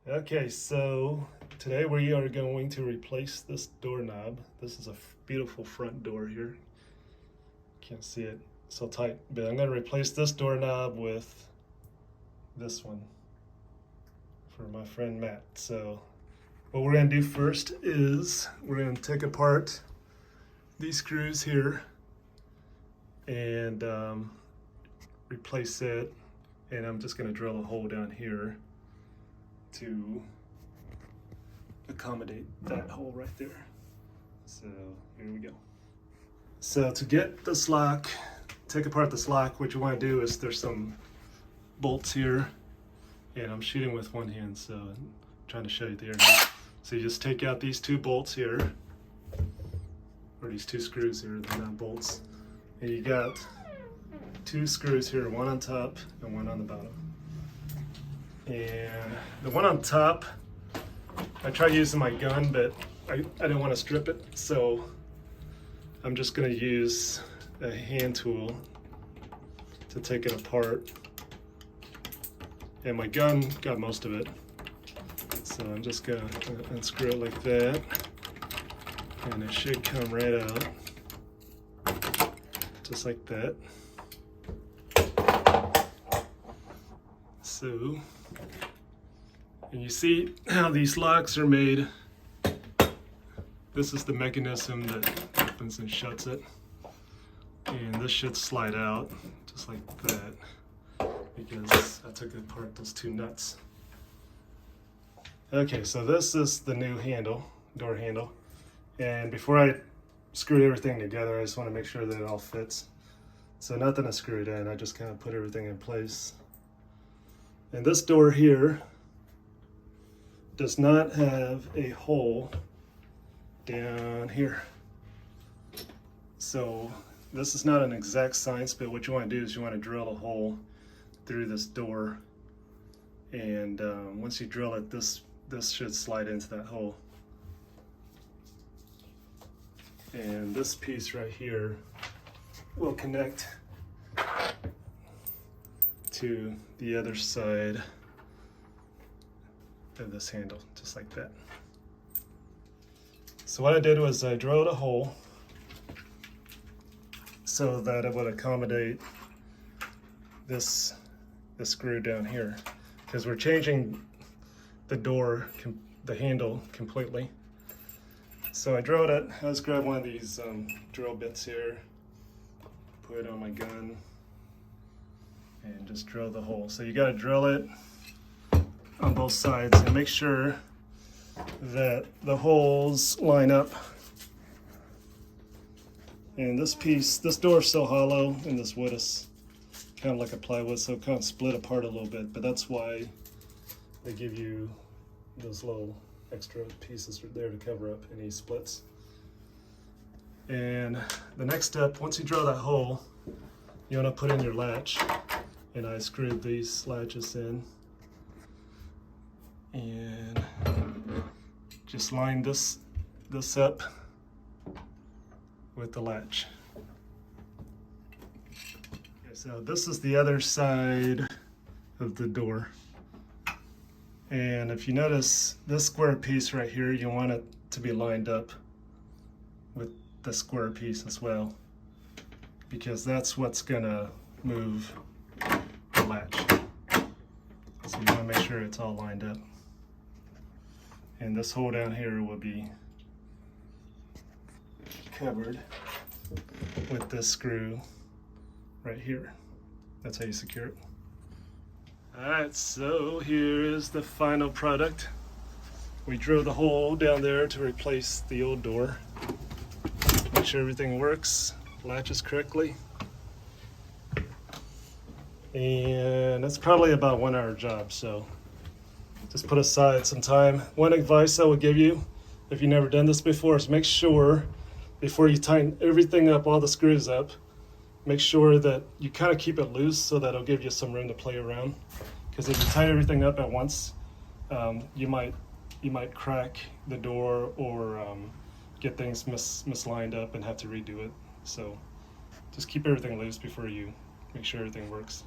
Okay, so today we are going to replace this doorknob. This is a beautiful front door here. Can't see it so tight, but I'm going to replace this doorknob with this one for my friend Matt. So what we're going to do first is we're going to take apart these screws here and replace it, and I'm just going to drill a hole down here to accommodate that hole right there. So here we go. So to get this lock, take apart this lock, what you want to do is there's some bolts here, and I'm shooting with one hand, so I'm trying to show you there. So you just take out these two bolts here, or these two screws here, they're not bolts, and you got two screws here, one on top and one on the bottom. And the one on top, I tried using my gun, but I didn't want to strip it, so I'm just going to use a hand tool to take it apart. And my gun got most of it, so I'm just going to unscrew it like that, and it should come right out, just like that. So, and you see how these locks are made. This is the mechanism that opens and shuts it. And this should slide out just like that, because I took apart those two nuts. Okay, so this is the new handle, door handle. And before I screwed everything together, I just want to make sure that it all fits. So nothing is screwed in, I just kind of put everything in place. And this door here does not have a hole down here. So this is not an exact science, but what you want to do is you want to drill a hole through this door. And once you drill it, this should slide into that hole. And this piece right here will connect to the other side of this handle, just like that. So what I did was I drilled a hole so that it would accommodate this screw down here, because we're changing the door, the handle completely. So I drilled it. I just grabbed one of these drill bits here, put it on my gun, and just drill the hole. So you got to drill it on both sides and make sure that the holes line up. And this piece, this door is so hollow, and this wood is kind of like a plywood, so it kind of split apart a little bit, but that's why they give you those little extra pieces there to cover up any splits. And the next step, once you drill that hole, you want to put in your latch. And I screwed these latches in and just line this up with the latch. Okay, so this is the other side of the door. And if you notice this square piece right here, you want it to be lined up with the square piece as well, because that's what's gonna move the latch. So you want to make sure it's all lined up. And this hole down here will be covered with this screw right here. That's how you secure it. Alright, so here is the final product. We drilled the hole down there to replace the old door. Make sure everything works, latches correctly. And it's probably about a 1 hour job, so just put aside some time. One advice I would give you, if you've never done this before, is make sure before you tighten everything up, all the screws up, make sure that you kind of keep it loose so that it'll give you some room to play around. Because if you tighten everything up at once, you might crack the door or get things mislined up and have to redo it. So just keep everything loose before you make sure everything works.